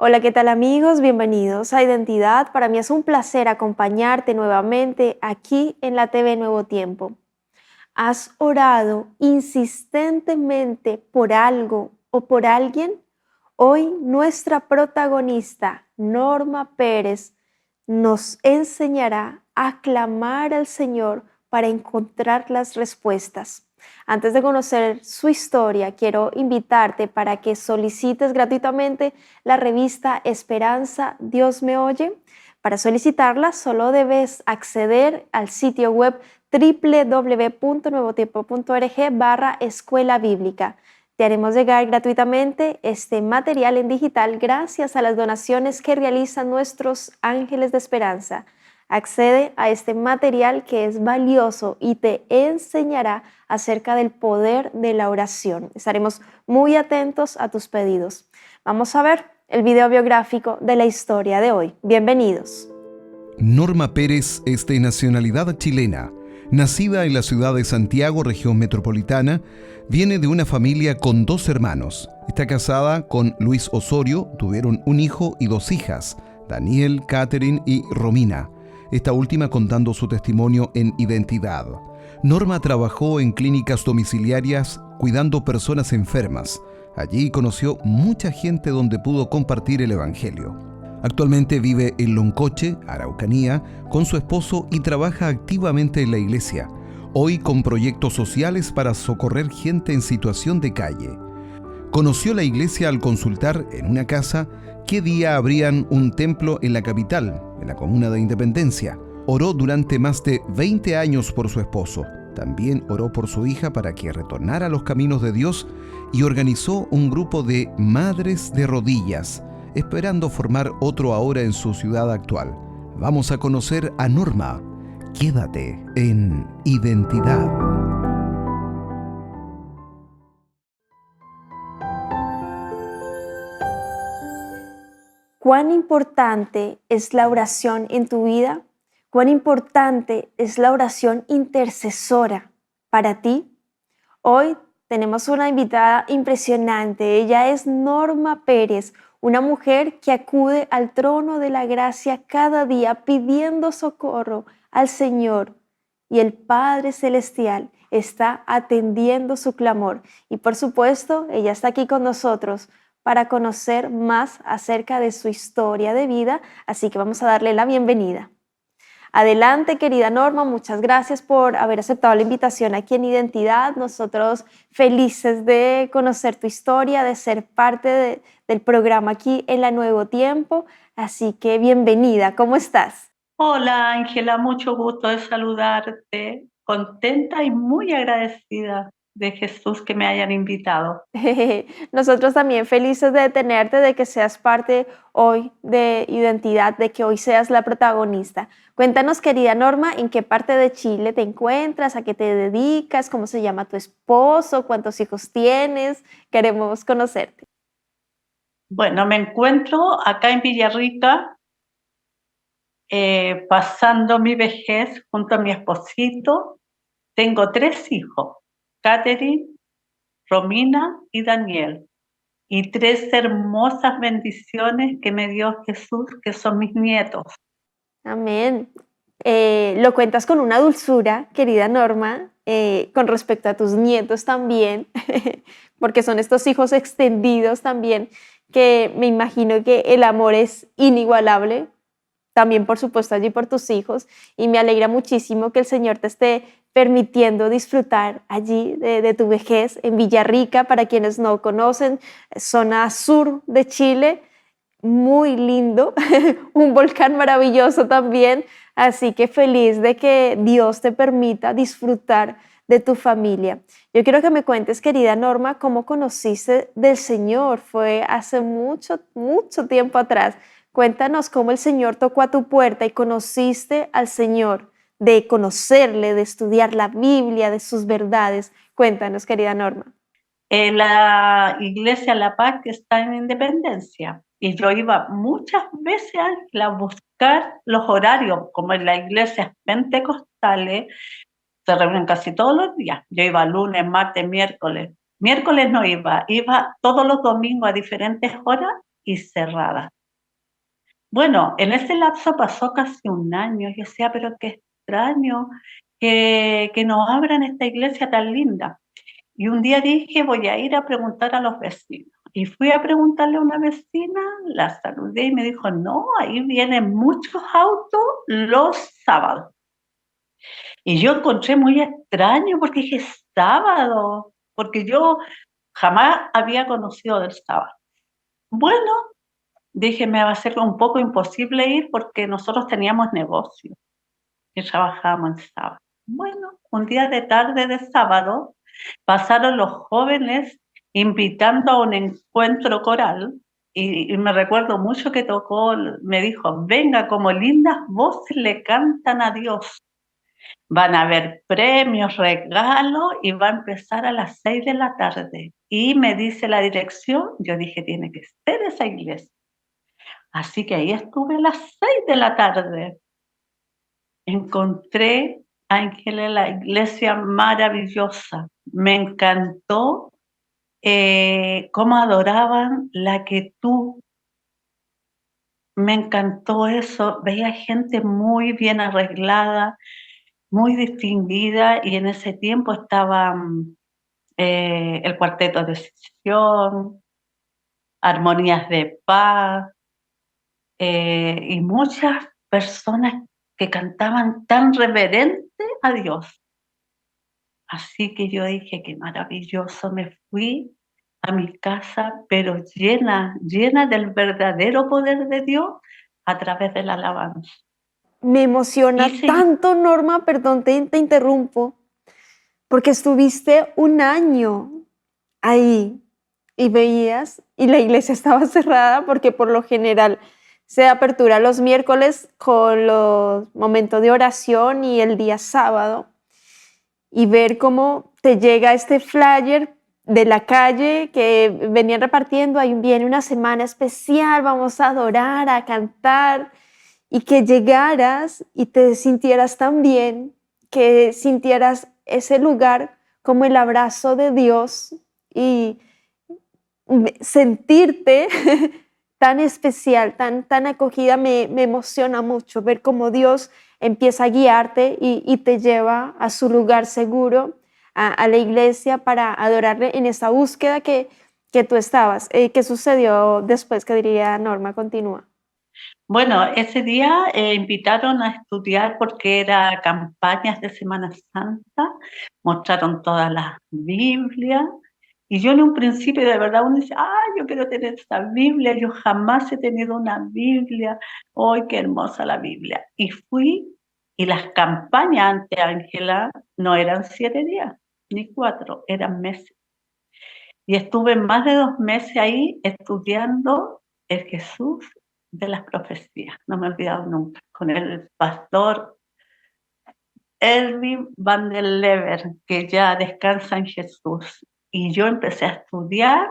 Hola, ¿qué tal amigos? Bienvenidos a Identidad. Para mí es un placer acompañarte nuevamente aquí en la TV Nuevo Tiempo. ¿Has orado insistentemente por algo o por alguien? Hoy nuestra protagonista, Norma Pérez, nos enseñará a clamar al Señor para encontrar las respuestas. Antes de conocer su historia, quiero invitarte para que solicites gratuitamente la revista Esperanza, Dios me oye. Para solicitarla, solo debes acceder al sitio web www.nuevotiempo.org/escuela bíblica. Te haremos llegar gratuitamente este material en digital gracias a las donaciones que realizan nuestros ángeles de esperanza. Accede a este material que es valioso y te enseñará acerca del poder de la oración. Estaremos muy atentos a tus pedidos. Vamos a ver el video biográfico de la historia de hoy. Bienvenidos. Norma Pérez es de nacionalidad chilena. Nacida en la ciudad de Santiago, región metropolitana, viene de una familia con 2 hermanos. Está casada con Luis Osorio, tuvieron un hijo y 2 hijas, Daniel, Catherine y Romina. Esta última contando su testimonio en Identidad. Norma trabajó en clínicas domiciliarias cuidando personas enfermas. Allí conoció mucha gente donde pudo compartir el Evangelio. Actualmente vive en Loncoche, Araucanía, con su esposo y trabaja activamente en la iglesia, hoy con proyectos sociales para socorrer gente en situación de calle. Conoció la iglesia al consultar en una casa qué día abrían un templo en la capital, en la comuna de Independencia. Oró durante más de 20 años por su esposo. También oró por su hija para que retornara a los caminos de Dios y organizó un grupo de madres de rodillas, esperando formar otro ahora en su ciudad actual. Vamos a conocer a Norma. Quédate en Identidad. ¿Cuán importante es la oración en tu vida? ¿Cuán importante es la oración intercesora para ti? Hoy tenemos una invitada impresionante. Ella es Norma Pérez, una mujer que acude al trono de la gracia cada día pidiendo socorro al Señor. Y el Padre Celestial está atendiendo su clamor. Y por supuesto, ella está aquí con nosotros para conocer más acerca de su historia de vida. Así que vamos a darle la bienvenida. Adelante, querida Norma, muchas gracias por haber aceptado la invitación aquí en Identidad. Nosotros felices de conocer tu historia, de ser parte del programa aquí en La Nuevo Tiempo. Así que bienvenida, ¿cómo estás? Hola Ángela, mucho gusto de saludarte, contenta y muy agradecida de Jesús que me hayan invitado. Nosotros también felices de tenerte, de que seas parte hoy de Identidad, de que hoy seas la protagonista. Cuéntanos, querida Norma, ¿en qué parte de Chile te encuentras? ¿A qué te dedicas? ¿Cómo se llama tu esposo? ¿Cuántos hijos tienes? Queremos conocerte. Bueno, me encuentro acá en Villarrica, pasando mi vejez junto a mi esposito. Tengo 3 hijos, Catherine, Romina y Daniel, y 3 hermosas bendiciones que me dio Jesús, que son mis nietos. Amén. Lo cuentas con una dulzura, querida Norma, con respecto a tus nietos también, porque son estos hijos extendidos también, que me imagino que el amor es inigualable, también por supuesto allí por tus hijos, y me alegra muchísimo que el Señor te esté permitiendo disfrutar allí de tu vejez en Villarrica. Para quienes no conocen, zona sur de Chile, muy lindo, un volcán maravilloso también, así que feliz de que Dios te permita disfrutar de tu familia. Yo quiero que me cuentes, querida Norma, cómo conociste del Señor. Fue hace mucho, mucho tiempo atrás. Cuéntanos cómo el Señor tocó a tu puerta y conociste al Señor, de conocerle, de estudiar la Biblia, de sus verdades. Cuéntanos, querida Norma. La iglesia La Paz que está en Independencia. Y yo iba muchas veces Ángela, a buscar los horarios, como en las iglesias pentecostales, se reúnen casi todos los días. Yo iba lunes, martes, miércoles. Miércoles no iba, iba todos los domingos a diferentes horas y cerradas. Bueno, en ese lapso pasó casi un año. Yo decía, pero qué extraño que nos abran esta iglesia tan linda. Y un día dije, voy a ir a preguntar a los vecinos. Y fui a preguntarle a una vecina, la saludé y me dijo, no, ahí vienen muchos autos los sábados. Y yo encontré muy extraño porque dije, sábado, porque yo jamás había conocido del sábado. Bueno, dije, me va a ser un poco imposible ir porque nosotros teníamos negocio y trabajábamos el sábado. Bueno, un día de tarde de sábado pasaron los jóvenes invitando a un encuentro coral y me recuerdo mucho que tocó, me dijo, venga, como lindas voces le cantan a Dios. Van a haber premios, regalos y va a empezar a las 6 de la tarde. Y me dice la dirección, yo dije, tiene que ser esa iglesia. Así que ahí estuve a las 6 de la tarde. Encontré, Ángeles, la iglesia maravillosa. Me encantó cómo adoraban la quietud. Me encantó eso. Veía gente muy bien arreglada, muy distinguida, y en ese tiempo estaban el Cuarteto de Sesión, Armonías de Paz, y muchas personas que cantaban tan reverente a Dios. Así que yo dije, qué maravilloso, me fui a mi casa, pero llena, llena del verdadero poder de Dios a través de la alabanza. Me Y emociona sí, tanto, Norma, perdón, te interrumpo, porque estuviste un año ahí y veías y la iglesia estaba cerrada porque por lo general se apertura los miércoles con los momentos de oración y el día sábado, y ver cómo te llega este flyer de la calle que venían repartiendo, ahí viene una semana especial, vamos a adorar, a cantar, y que llegaras y te sintieras tan bien, que sintieras ese lugar como el abrazo de Dios y sentirte tan especial, tan acogida, me emociona mucho ver cómo Dios empieza a guiarte y te lleva a su lugar seguro, a la iglesia, para adorarle en esa búsqueda que tú estabas. ¿Qué sucedió después? ¿Qué diría Norma? Continúa. bueno, ese día invitaron a estudiar porque era campañas de Semana Santa, mostraron todas las Biblias. Y yo en un principio de verdad uno dice, yo quiero tener esa Biblia, yo jamás he tenido una Biblia, ¡ay, qué hermosa la Biblia! Y fui, y las campañas ante Ángela no eran 7 días, ni 4, eran meses. Y estuve más de 2 meses ahí estudiando el Jesús de las profecías, no me he olvidado nunca, con el pastor Erwin van der Lever, que ya descansa en Jesús. Y yo empecé a estudiar,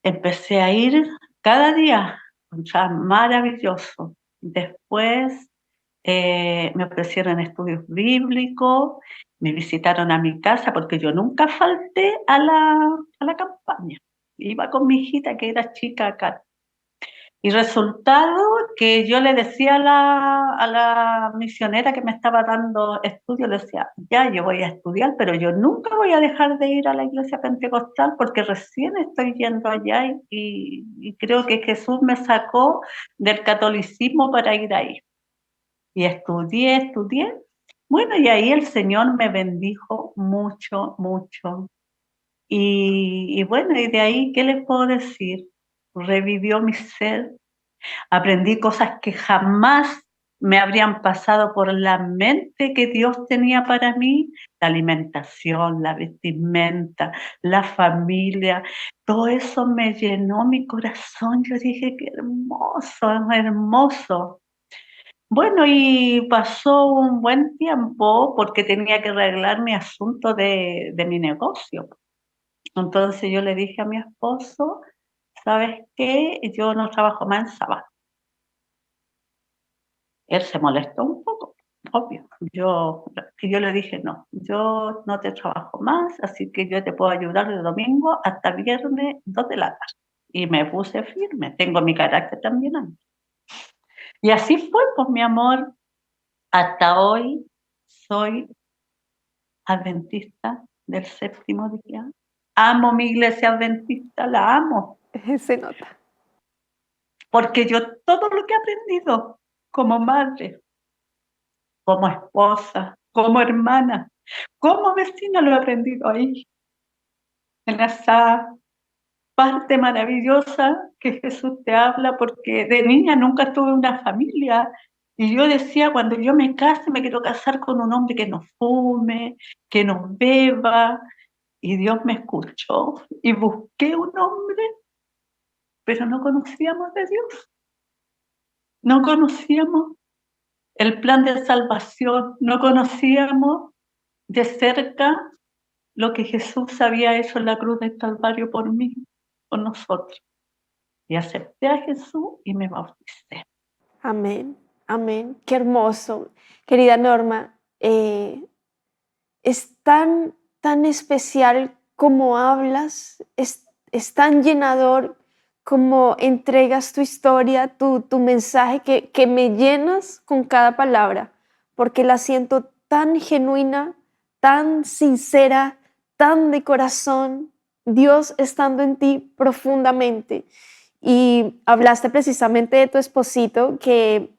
empecé a ir cada día, o sea, maravilloso. Después me ofrecieron estudios bíblicos, me visitaron a mi casa porque yo nunca falté a la campaña. Iba con mi hijita que era chica acá. Y resultado que yo le decía a la misionera que me estaba dando estudio, le decía, ya, yo voy a estudiar, pero yo nunca voy a dejar de ir a la iglesia pentecostal porque recién estoy yendo allá y creo que Jesús me sacó del catolicismo para ir ahí. Y estudié. Bueno, y ahí el Señor me bendijo mucho, mucho. Y bueno, y de ahí, ¿qué les puedo decir? Revivió mi ser. Aprendí cosas que jamás me habrían pasado por la mente que Dios tenía para mí: la alimentación, la vestimenta, la familia. Todo eso me llenó mi corazón. Yo dije, qué hermoso, hermoso. Bueno, y pasó un buen tiempo porque tenía que arreglar mi asunto de mi negocio. Entonces yo le dije a mi esposo, ¿sabes qué? Yo no trabajo más en sábado. Él se molestó un poco, obvio. Y yo le dije, no, yo no te trabajo más, así que yo te puedo ayudar de domingo hasta viernes 2 de la tarde. Y me puse firme, tengo mi carácter también. Y así fue, pues mi amor, hasta hoy soy adventista del séptimo día. Amo mi iglesia adventista, la amo, Se nota. porque yo todo lo que he aprendido como madre, como esposa, como hermana, como vecina lo he aprendido ahí, en esa parte maravillosa que Jesús te habla, porque de niña nunca tuve una familia. Y yo decía, cuando yo me case, me quiero casar con un hombre que no fume, que no beba. Y Dios me escuchó y busqué un hombre, pero no conocíamos de Dios. No conocíamos el plan de salvación, no conocíamos de cerca lo que Jesús había hecho en la cruz del Calvario por mí, por nosotros. Y acepté a Jesús y me bauticé. Amén, amén. Qué hermoso. Querida Norma, es tan especial como hablas, es tan llenador como entregas tu historia, tu mensaje, que me llenas con cada palabra, porque la siento tan genuina, tan sincera, tan de corazón, Dios estando en ti profundamente. Y hablaste precisamente de tu esposito, que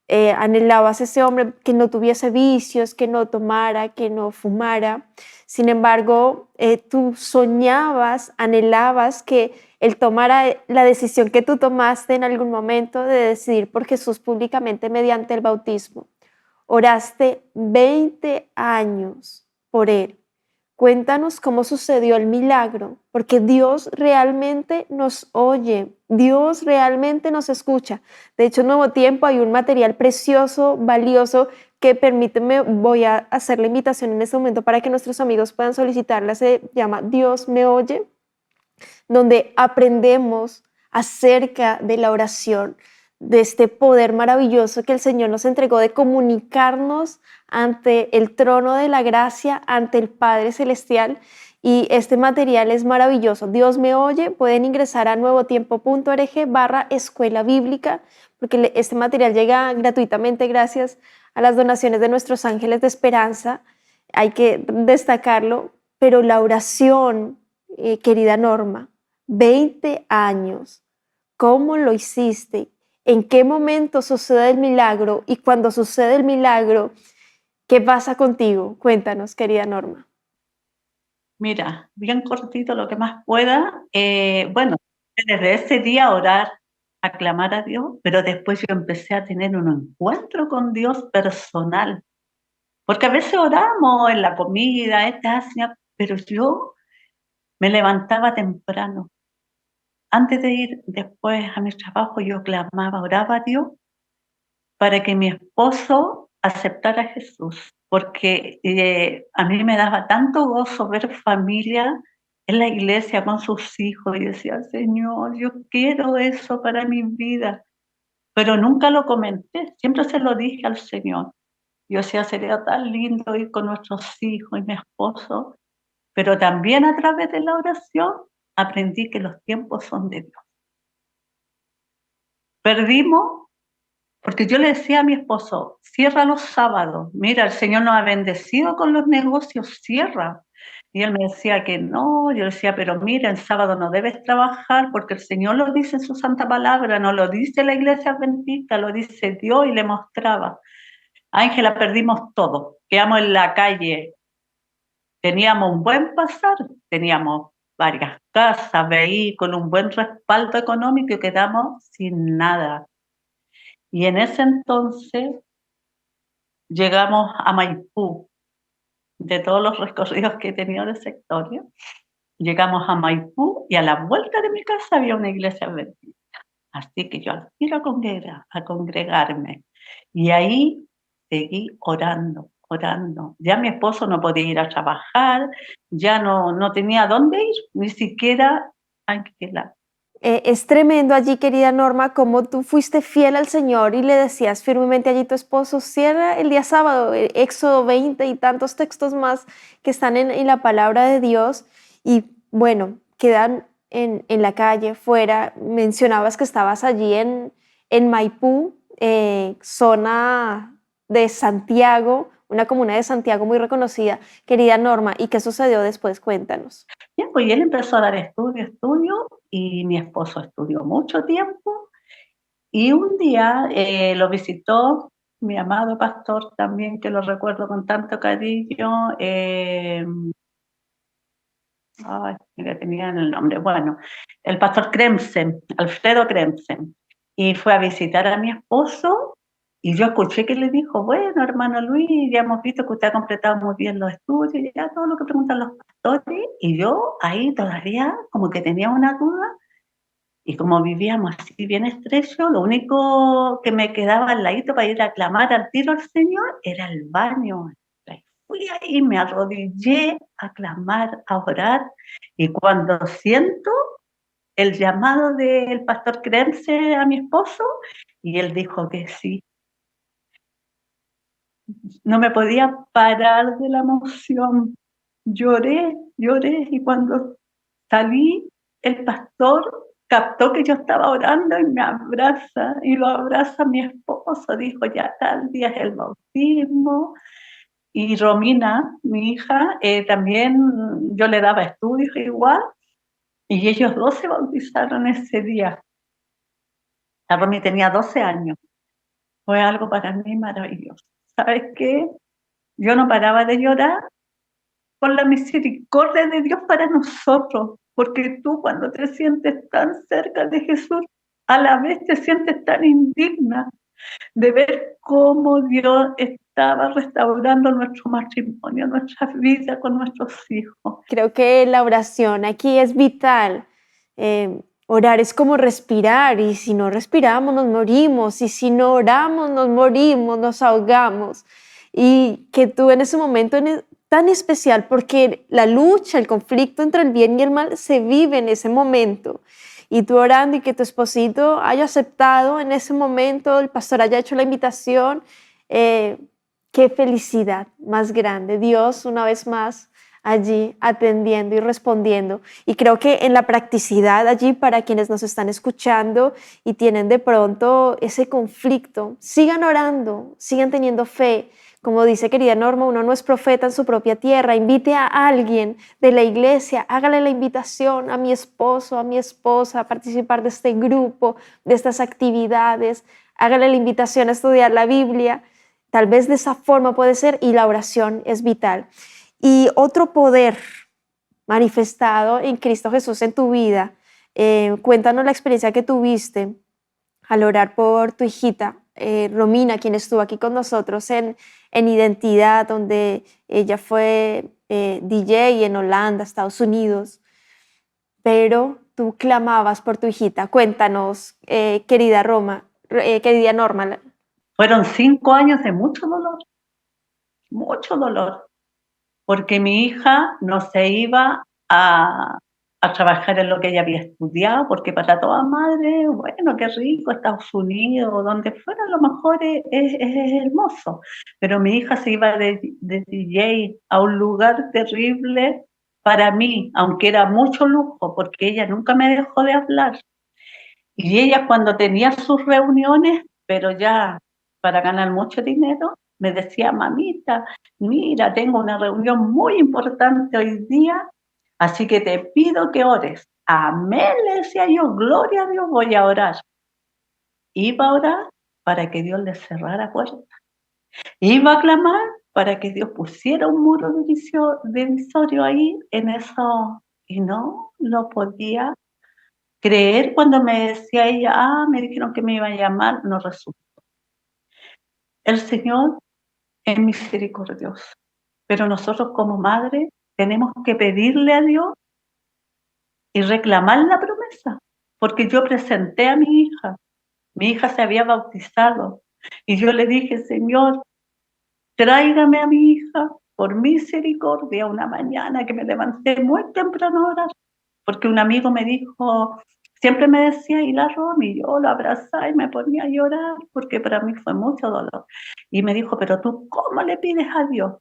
anhelabas ese hombre que no tuviese vicios, que no tomara, que no fumara. Sin embargo, tú soñabas, anhelabas que él tomara la decisión que tú tomaste en algún momento de decidir por Jesús públicamente mediante el bautismo. Oraste 20 años por él. Cuéntanos cómo sucedió el milagro, porque Dios realmente nos oye, Dios realmente nos escucha. De hecho, en Nuevo Tiempo hay un material precioso, valioso, que permíteme, voy a hacer la invitación en este momento para que nuestros amigos puedan solicitarla. Se llama Dios me oye, donde aprendemos acerca de la oración, de este poder maravilloso que el Señor nos entregó de comunicarnos ante el trono de la gracia, ante el Padre Celestial. Y este material es maravilloso. Dios me oye. Pueden ingresar a nuevotiempo.org/escuela bíblica, porque este material llega gratuitamente gracias a las donaciones de nuestros ángeles de esperanza. Hay que destacarlo, pero la oración, querida Norma, 20 años, ¿cómo lo hiciste? ¿En qué momento sucede el milagro? Y cuando sucede el milagro, ¿qué pasa contigo? Cuéntanos, querida Norma. Mira, bien cortito lo que más pueda. Bueno, desde ese día orar, aclamar a Dios, pero después yo empecé a tener un encuentro con Dios personal. Porque a veces oramos en la comida, Señor, pero yo me levantaba temprano. Antes de ir después a mi trabajo, yo clamaba, oraba a Dios para que mi esposo aceptara a Jesús, porque a mí me daba tanto gozo ver familia en la iglesia con sus hijos y decía, Señor, yo quiero eso para mi vida, pero nunca lo comenté, siempre se lo dije al Señor. Yo decía, sería tan lindo ir con nuestros hijos y mi esposo, pero también a través de la oración aprendí que los tiempos son de Dios. Perdimos, porque yo le decía a mi esposo, cierra los sábados, mira, el Señor nos ha bendecido con los negocios, cierra. Y él me decía que no, yo le decía, pero mira, el sábado no debes trabajar porque el Señor lo dice en su santa palabra, no lo dice la iglesia adventista, lo dice Dios y le mostraba. Ángela, perdimos todo, quedamos en la calle, teníamos un buen pasar, teníamos varias casas, vehículos, un buen respaldo económico y quedamos sin nada. Y en ese entonces llegamos a Maipú, de todos los recorridos que he tenido de sectorio, llegamos a Maipú y a la vuelta de mi casa había una iglesia adventista. Así que yo al tiro a congregarme. Y ahí seguí orando, orando. Ya mi esposo no podía ir a trabajar, ya no tenía dónde ir, ni siquiera Ángela. Es tremendo allí, querida Norma, cómo tú fuiste fiel al Señor y le decías firmemente allí a tu esposo, cierra el día sábado, Éxodo 20 y tantos textos más que están en la palabra de Dios. Y bueno, quedan en la calle, fuera. Mencionabas que estabas allí en Maipú, zona de Santiago, una comuna de Santiago muy reconocida. Querida Norma, ¿y qué sucedió después? Cuéntanos. Ya, pues y él empezó a dar estudio, y mi esposo estudió mucho tiempo, y un día lo visitó mi amado pastor también, que lo recuerdo con tanto cariño. Ay, mira, tenían el nombre. Bueno, el pastor Kremsen, Alfredo Kremsen, y fue a visitar a mi esposo, y yo escuché que le dijo, bueno, hermano Luis, ya hemos visto que usted ha completado muy bien los estudios, ya todo lo que preguntan los pastores, y yo ahí todavía como que tenía una duda, y como vivíamos así bien estrecho, lo único que me quedaba al ladito para ir a clamar al tiro al Señor era el baño. Fui ahí, me arrodillé a clamar, a orar, y cuando siento el llamado del pastor Kremse a mi esposo, y él dijo que sí, no me podía parar de la emoción. Lloré, lloré, y cuando salí, el pastor captó que yo estaba orando y me abraza, y lo abraza mi esposo. Dijo, ya tal día es el bautismo. Y Romina, mi hija, también yo le daba estudios igual, y ellos dos se bautizaron ese día. La Romy tenía 12 años. Fue algo para mí maravilloso. ¿Sabes qué? Yo no paraba de llorar por la misericordia de Dios para nosotros, porque tú cuando te sientes tan cerca de Jesús, a la vez te sientes tan indigna de ver cómo Dios estaba restaurando nuestro matrimonio, nuestra vida con nuestros hijos. Creo que la oración aquí es vital. Orar es como respirar, y si no respiramos nos morimos, y si no oramos nos morimos, nos ahogamos. Y que tú en ese momento tan especial, porque la lucha, el conflicto entre el bien y el mal se vive en ese momento. Y tú orando, y que tu esposito haya aceptado en ese momento, el pastor haya hecho la invitación, qué felicidad más grande. Dios, una vez más, allí atendiendo y respondiendo. Y creo que en la practicidad allí, para quienes nos están escuchando y tienen de pronto ese conflicto, sigan orando, sigan teniendo fe. Como dice querida Norma, uno no es profeta en su propia tierra. Invite a alguien de la iglesia, hágale la invitación a mi esposo, a mi esposa, a participar de este grupo, de estas actividades. Hágale la invitación a estudiar la Biblia. Tal vez de esa forma puede ser, y la oración es vital. Y otro poder manifestado en Cristo Jesús en tu vida, cuéntanos la experiencia que tuviste al orar por tu hijita, Romina, quien estuvo aquí con nosotros en Identidad, donde ella fue DJ en Holanda, Estados Unidos, pero tú clamabas por tu hijita. Cuéntanos, querida querida Norma. Fueron 5 años de mucho dolor, porque mi hija no se iba a trabajar en lo que ella había estudiado, porque para toda madre, bueno, qué rico, Estados Unidos, o donde fuera, a lo mejor es hermoso, pero mi hija se iba de DJ a un lugar terrible para mí, aunque era mucho lujo, porque ella nunca me dejó de hablar. Y ella, cuando tenía sus reuniones, pero ya para ganar mucho dinero, me decía, mamita, mira, tengo una reunión muy importante hoy día, así que te pido que ores. Amén, le decía yo, gloria a Dios, voy a orar. Iba a orar para que Dios le cerrara puertas. Iba a clamar para que Dios pusiera un muro divisorio ahí en eso, y no lo podía creer cuando me decía ella, me dijeron que me iba a llamar, no resultó. El Señor es misericordioso, pero nosotros como madre tenemos que pedirle a Dios y reclamar la promesa, porque yo presenté a mi hija se había bautizado, y yo le dije, Señor, tráigame a mi hija por misericordia. Una mañana que me levanté muy temprano a orar, porque un amigo me dijo, siempre me decía, y la Romy, yo lo abrazaba y me ponía a llorar, porque para mí fue mucho dolor. Y me dijo, pero tú, ¿cómo le pides a Dios?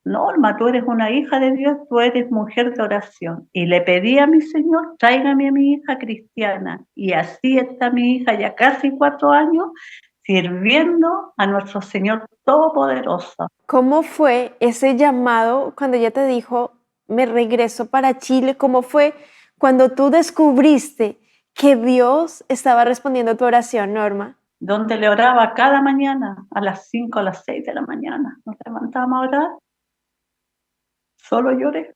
Norma, tú eres una hija de Dios, tú eres mujer de oración. Y le pedí a mi Señor, tráigame a mi hija cristiana. Y así está mi hija, ya casi 4 años, sirviendo a nuestro Señor Todopoderoso. ¿Cómo fue ese llamado cuando ella te dijo, me regreso para Chile? ¿Cómo fue cuando tú descubriste que Dios estaba respondiendo a tu oración, Norma? Donde le oraba cada mañana, a las 5, a las 6 de la mañana. Nos levantábamos a orar. Solo lloré.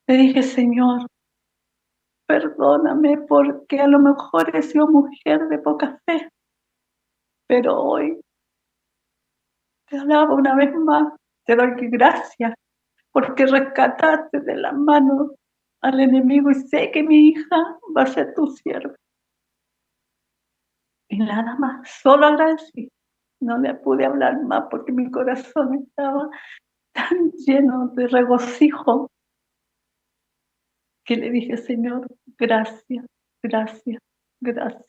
Le dije, Señor, perdóname porque a lo mejor he sido mujer de poca fe, pero hoy te alabo una vez más, te doy gracias porque rescataste de las manos al enemigo y sé que mi hija va a ser tu sierva. Y nada más, solo agradecí. No le pude hablar más porque mi corazón estaba tan lleno de regocijo que le dije, Señor, gracias, gracias, gracias.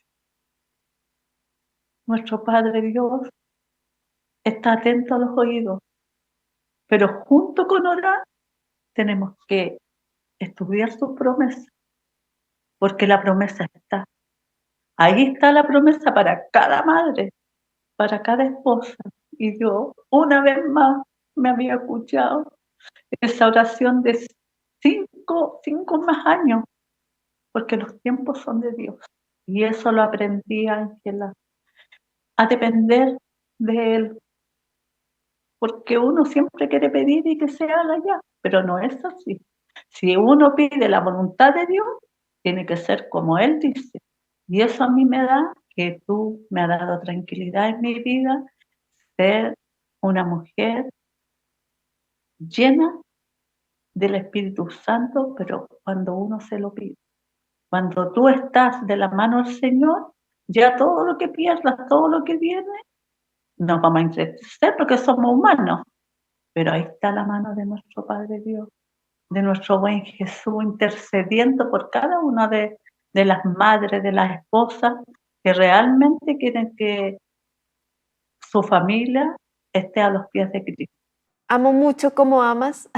Nuestro Padre Dios está atento a los oídos, pero junto con orar tenemos que estudiar sus promesas, porque la promesa está. Ahí está la promesa para cada madre, para cada esposa. Y Dios, una vez más, me había escuchado esa oración de 5 más años, porque los tiempos son de Dios. Y eso lo aprendí, Ángela, a depender de Él, porque uno siempre quiere pedir y que se haga ya, pero no es así. Si uno pide la voluntad de Dios, tiene que ser como Él dice. Y eso a mí me da que tú me has dado tranquilidad en mi vida, ser una mujer llena del Espíritu Santo, pero cuando uno se lo pide. Cuando tú estás de la mano del Señor, ya todo lo que pierdas, todo lo que viene, nos vamos a entristecer porque somos humanos. Pero ahí está la mano de nuestro Padre Dios, de nuestro buen Jesús, intercediendo por cada una de las madres, de las esposas, que realmente quieren que su familia esté a los pies de Cristo. Amo mucho cómo amas,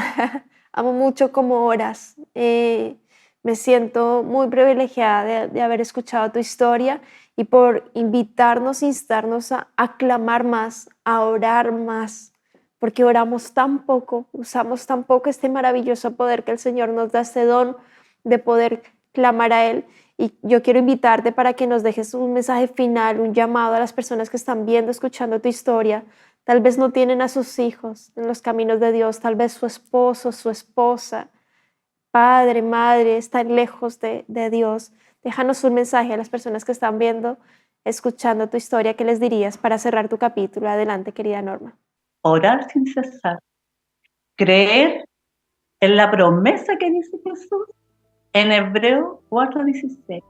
amo mucho cómo oras. Me siento muy privilegiada de haber escuchado tu historia y por invitarnos, instarnos a clamar más, a orar más, porque oramos tan poco, usamos tan poco este maravilloso poder que el Señor nos da, este don de poder clamar a Él. Y yo quiero invitarte para que nos dejes un mensaje final, un llamado a las personas que están viendo, escuchando tu historia. Tal vez no tienen a sus hijos en los caminos de Dios, tal vez su esposo, su esposa, padre, madre, están lejos de Dios. Déjanos un mensaje a las personas que están viendo, escuchando tu historia. ¿Qué les dirías para cerrar tu capítulo? Adelante, querida Norma. Orar sin cesar, creer en la promesa que dice Jesús en Hebreos 4:16.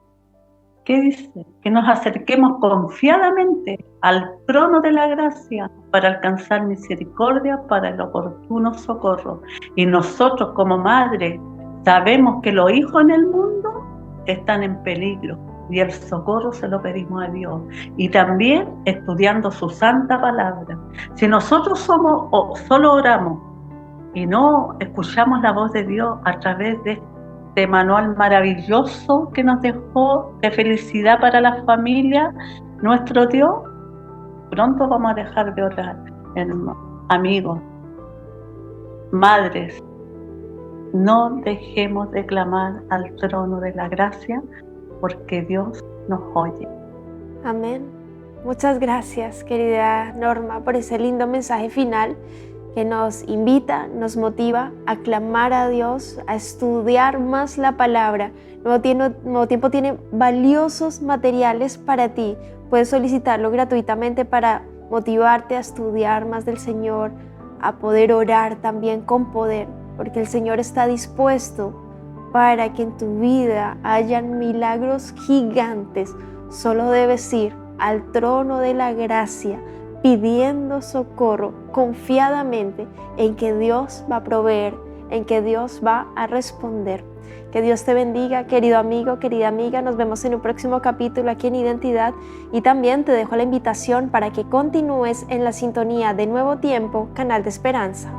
¿Qué dice? Que nos acerquemos confiadamente al trono de la gracia para alcanzar misericordia para el oportuno socorro. Y nosotros como madres sabemos que los hijos en el mundo están en peligro y el socorro se lo pedimos a Dios. Y también estudiando su santa palabra. Si nosotros solo oramos y no escuchamos la voz de Dios a través de este manual maravilloso que nos dejó de felicidad para la familia, nuestro Dios, pronto vamos a dejar de orar. Amigos, madres, no dejemos de clamar al trono de la gracia porque Dios nos oye. Amén. Muchas gracias, querida Norma, por ese lindo mensaje final que nos invita, nos motiva a clamar a Dios, a estudiar más la palabra. Nuevo Tiempo tiene valiosos materiales para ti. Puedes solicitarlo gratuitamente para motivarte a estudiar más del Señor, a poder orar también con poder, porque el Señor está dispuesto para que en tu vida hayan milagros gigantes. Solo debes ir al trono de la gracia, pidiendo socorro confiadamente en que Dios va a proveer, en que Dios va a responder. Que Dios te bendiga, querido amigo, querida amiga. Nos vemos en un próximo capítulo aquí en Identidad y también te dejo la invitación para que continúes en la sintonía de Nuevo Tiempo, canal de esperanza.